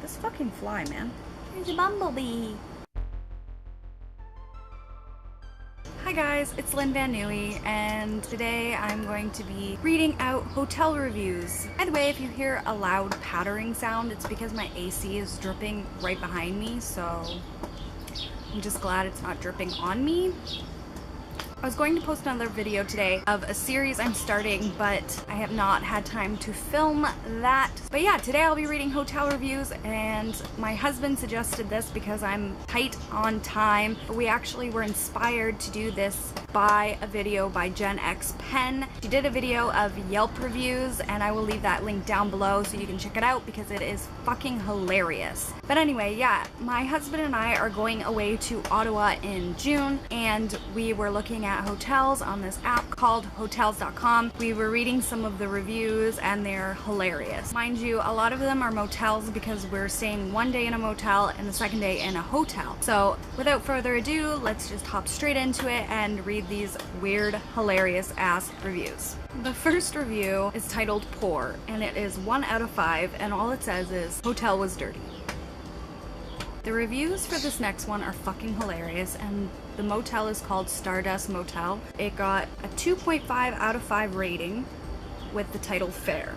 This fucking fly, man. There's a bumblebee. Hi guys, it's LynVanieuy, and today I'm going to be reading out hotel reviews. By the way, if you hear a loud pattering sound, it's because my AC is dripping right behind me, so I'm just glad it's not dripping on me. I was going to post another video today of a series I'm starting, but I have not had time to film that. But yeah, today I'll be reading hotel reviews, and my husband suggested this because I'm tight on time. But we actually were inspired to do this by a video by Jen X Pen. She did a video of Yelp reviews, and I will leave that link down below so you can check it out because it is fucking hilarious. But anyway, yeah, my husband and I are going away to Ottawa in June, and we were looking at hotels on this app called hotels.com. We were reading some of the reviews and they're hilarious. Mind you, a lot of them are motels because we're staying one day in a motel and the second day in a hotel. So without further ado, let's just hop straight into it and read these weird, hilarious ass reviews. The first review is titled Poor, and it is 1 out of 5, and all it says is, hotel was dirty. The reviews for this next one are fucking hilarious, and the motel is called Stardust Motel. It got a 2.5 out of 5 rating with the title Fair.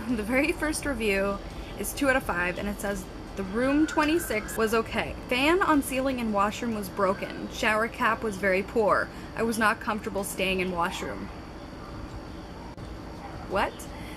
The very first review is 2 out of 5, and it says, the room 26 was okay. Fan on ceiling and washroom was broken. Shower cap was very poor. I was not comfortable staying in washroom. What?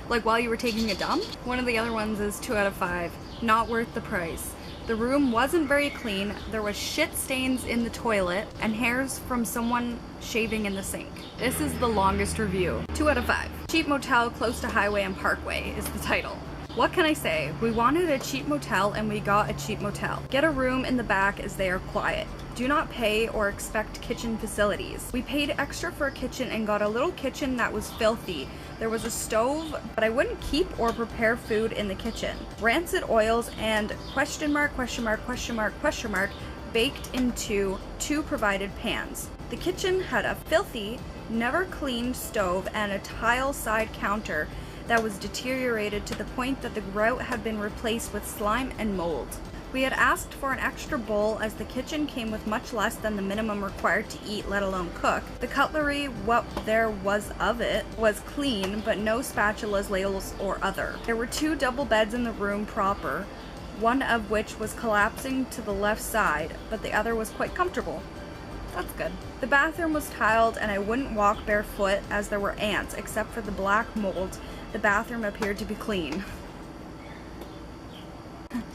Like while you were taking a dump? One of the other ones is 2 out of 5. Not worth the price. The room wasn't very clean, there was shit stains in the toilet, and hairs from someone shaving in the sink. This is the longest review. 2 out of 5. Cheap motel close to highway and parkway is the title. What can I say? We wanted a cheap motel and we got a cheap motel. Get a room in the back as they are quiet. Do not pay or expect kitchen facilities. We paid extra for a kitchen and got a little kitchen that was filthy. There was a stove, but I wouldn't keep or prepare food in the kitchen. Rancid oils and question mark baked into 2 provided pans. The kitchen had a filthy, never cleaned stove and a tile side counter that was deteriorated to the point that the grout had been replaced with slime and mold. We had asked for an extra bowl as the kitchen came with much less than the minimum required to eat, let alone cook. The cutlery, what there was of it, was clean, but no spatulas, ladles, or other. There were 2 double beds in the room proper, one of which was collapsing to the left side, but the other was quite comfortable. That's good. The bathroom was tiled and I wouldn't walk barefoot as there were ants, except for the black mold. The bathroom appeared to be clean.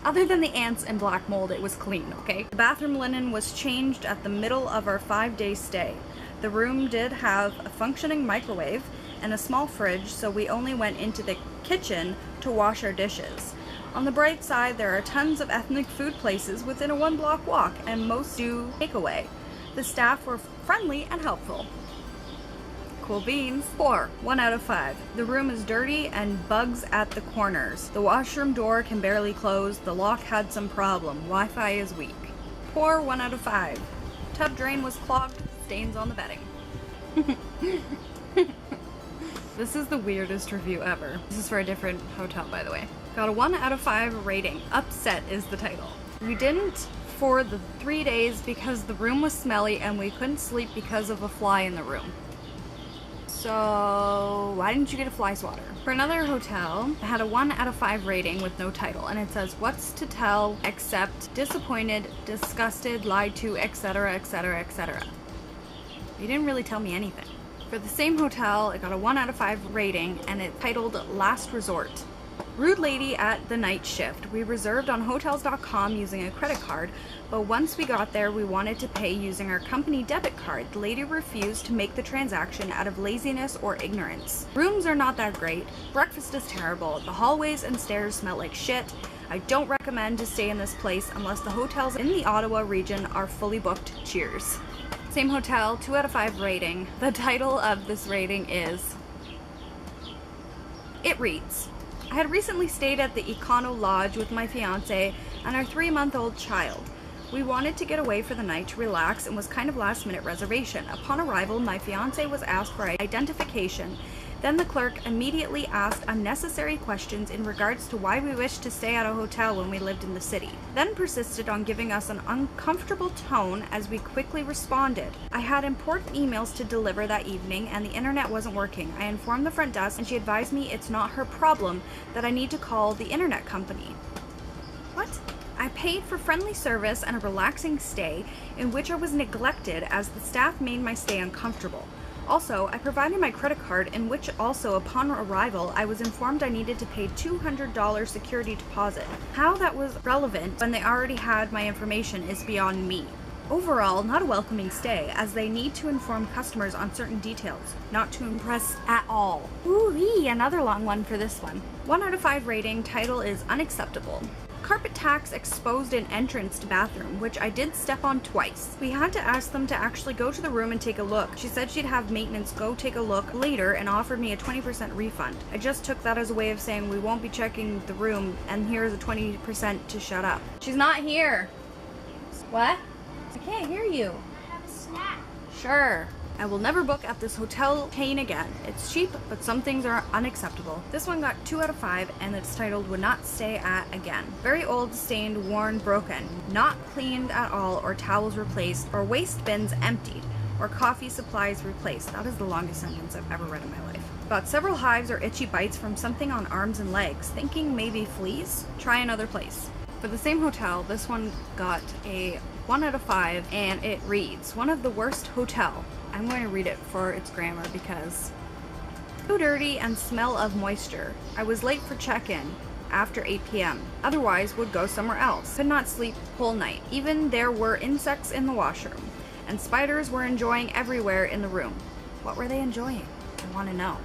Other than the ants and black mold, it was clean, okay? The bathroom linen was changed at the middle of our 5-day stay. The room did have a functioning microwave and a small fridge, so we only went into the kitchen to wash our dishes. On the bright side, there are tons of ethnic food places within a 1-block walk, and most do takeaway. The staff were friendly and helpful. Cool beans. 4. 1 out of 5. The room is dirty and bugs at the corners. The washroom door can barely close. The lock had some problem. Wi-Fi is weak. Poor. 1 out of 5. Tub drain was clogged. Stains on the bedding. This is the weirdest review ever. This is for a different hotel, by the way. Got a 1 out of 5 rating. Upset is the title. We didn't for the 3 days because the room was smelly and we couldn't sleep because of a fly in the room. So why didn't you get a fly swatter? For another hotel, it had a 1 out of 5 rating with no title, and it says, what's to tell except disappointed, disgusted, lied to, etc, etc, etc. You didn't really tell me anything. For the same hotel, it got a 1 out of 5 rating, and it titled Last Resort. Rude lady at the night shift. We reserved on hotels.com using a credit card, but once we got there, we wanted to pay using our company debit card. The lady refused to make the transaction out of laziness or ignorance. Rooms are not that great. Breakfast is terrible. The hallways and stairs smell like shit. I don't recommend to stay in this place unless the hotels in the Ottawa region are fully booked. Cheers. Same hotel, 2 out of 5 rating. The title of this rating is... It reads, I had recently stayed at the Econo Lodge with my fiance and our 3-month-old child. We wanted to get away for the night to relax and was kind of last-minute reservation. Upon arrival, my fiance was asked for identification Then the clerk immediately asked unnecessary questions in regards to why we wished to stay at a hotel when we lived in the city, then persisted on giving us an uncomfortable tone as we quickly responded. I had important emails to deliver that evening and the internet wasn't working. I informed the front desk and she advised me it's not her problem, that I need to call the internet company. What? I paid for friendly service and a relaxing stay in which I was neglected as the staff made my stay uncomfortable. Also, I provided my credit card in which also upon arrival I was informed I needed to pay $200 security deposit. How that was relevant when they already had my information is beyond me. Overall, not a welcoming stay, as they need to inform customers on certain details, not to impress at all. Ooh-wee, another long one for this one. 1 out of 5 rating, title is unacceptable. Carpet tacks exposed an entrance to bathroom, which I did step on twice. We had to ask them to actually go to the room and take a look. She said she'd have maintenance go take a look later and offered me a 20% refund. I just took that as a way of saying we won't be checking the room and here's a 20% to shut up. She's not here. What? I can't hear you. Have a snack. Sure. I will never book at this hotel chain again. It's cheap, but some things are unacceptable. This one got 2 out of 5, and it's titled Would Not Stay At Again. Very old, stained, worn, broken. Not cleaned at all, or towels replaced, or waste bins emptied, or coffee supplies replaced. That is the longest sentence I've ever read in my life. Got several hives or itchy bites from something on arms and legs. Thinking maybe fleas? Try another place. For the same hotel, this one got a 1 out of 5, and it reads, one of the worst hotel. I'm going to read it for its grammar because too dirty and smell of moisture. I was late for check-in after 8 p.m. Otherwise would go somewhere else. Could not sleep whole night. Even there were insects in the washroom and spiders were enjoying everywhere in the room. What were they enjoying? I want to know.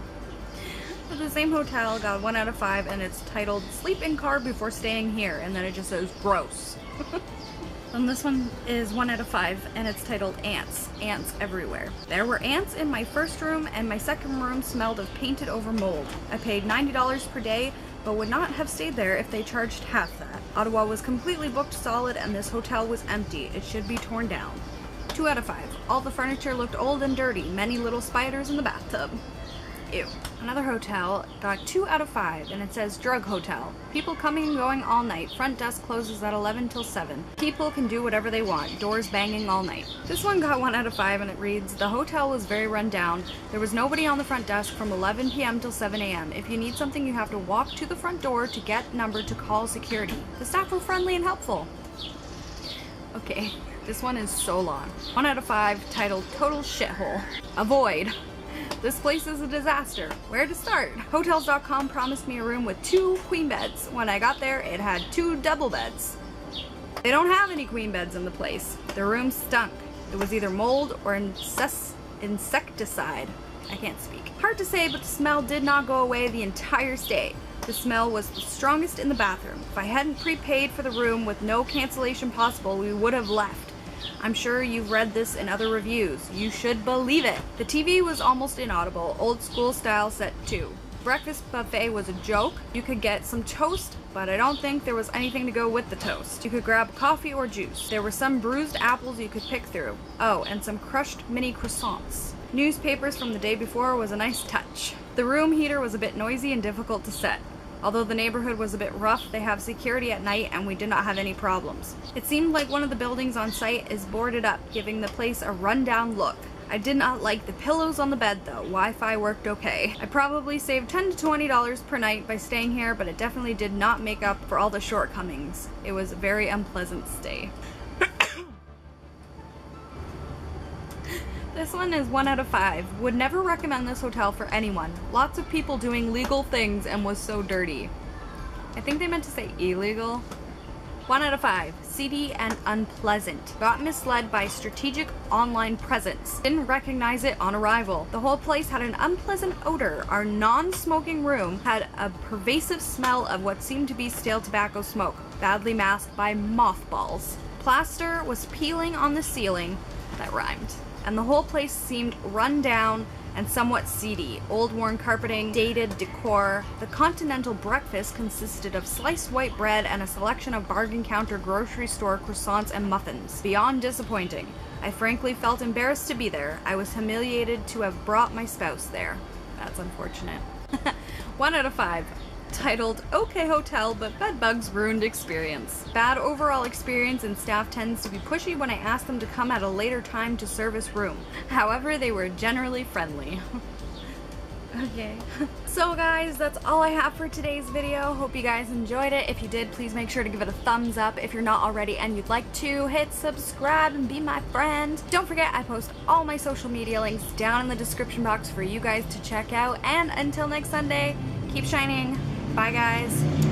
But the same hotel got 1 out of 5 and it's titled Sleep in Car Before Staying Here, and then it just says gross. And this one is 1 out of 5 and it's titled Ants. Ants everywhere. There were ants in my first room and my second room smelled of painted over mold. I paid $90 per day but would not have stayed there if they charged half that. Ottawa was completely booked solid and this hotel was empty. It should be torn down. 2 out of 5. All the furniture looked old and dirty. Many little spiders in the bathtub. Ew. Another hotel got 2 out of 5 and it says drug hotel. People coming and going all night. Front desk closes at 11 till 7. People can do whatever they want. Doors banging all night. This one got 1 out of 5 and it reads, the hotel was very run down. There was nobody on the front desk from 11 p.m. till 7 a.m. If you need something you have to walk to the front door to get number to call security. The staff were friendly and helpful. Okay, this one is so long. 1 out of 5 titled Total Shithole. Avoid. This place is a disaster. Where to start? Hotels.com promised me a room with 2 queen beds. When I got there, it had 2 double beds. They don't have any queen beds in the place. The room stunk. It was either mold or insecticide. I can't speak. Hard to say, but the smell did not go away the entire stay. The smell was the strongest in the bathroom. If I hadn't prepaid for the room with no cancellation possible, we would have left. I'm sure you've read this in other reviews. You should believe it. The TV was almost inaudible, old school style set too. Breakfast buffet was a joke. You could get some toast, but I don't think there was anything to go with the toast. You could grab coffee or juice. There were some bruised apples you could pick through. Oh, and some crushed mini croissants. Newspapers from the day before was a nice touch. The room heater was a bit noisy and difficult to set. Although the neighborhood was a bit rough, they have security at night and we did not have any problems. It seemed like one of the buildings on site is boarded up, giving the place a rundown look. I did not like the pillows on the bed though. Wi-Fi worked okay. I probably saved $10 to $20 per night by staying here, but it definitely did not make up for all the shortcomings. It was a very unpleasant stay. This one is 1 out of 5. Would never recommend this hotel for anyone. Lots of people doing legal things and was so dirty. I think they meant to say illegal. 1 out of 5. Seedy and unpleasant. Got misled by strategic online presence. Didn't recognize it on arrival. The whole place had an unpleasant odor. Our non-smoking room had a pervasive smell of what seemed to be stale tobacco smoke, badly masked by mothballs. Plaster was peeling on the ceiling. That rhymed. And the whole place seemed run down and somewhat seedy. Old worn carpeting, dated decor. The continental breakfast consisted of sliced white bread and a selection of bargain counter grocery store croissants and muffins. Beyond disappointing. I frankly felt embarrassed to be there. I was humiliated to have brought my spouse there. That's unfortunate. 1 out of 5. Titled, "Okay Hotel, but bed bugs ruined experience. Bad overall experience and staff tends to be pushy when I ask them to come at a later time to service room. However, they were generally friendly." Okay. So guys, that's all I have for today's video. Hope you guys enjoyed it. If you did, please make sure to give it a thumbs up. If you're not already and you'd like to, hit subscribe and be my friend. Don't forget, I post all my social media links down in the description box for you guys to check out. And until next Sunday, keep shining. Bye guys.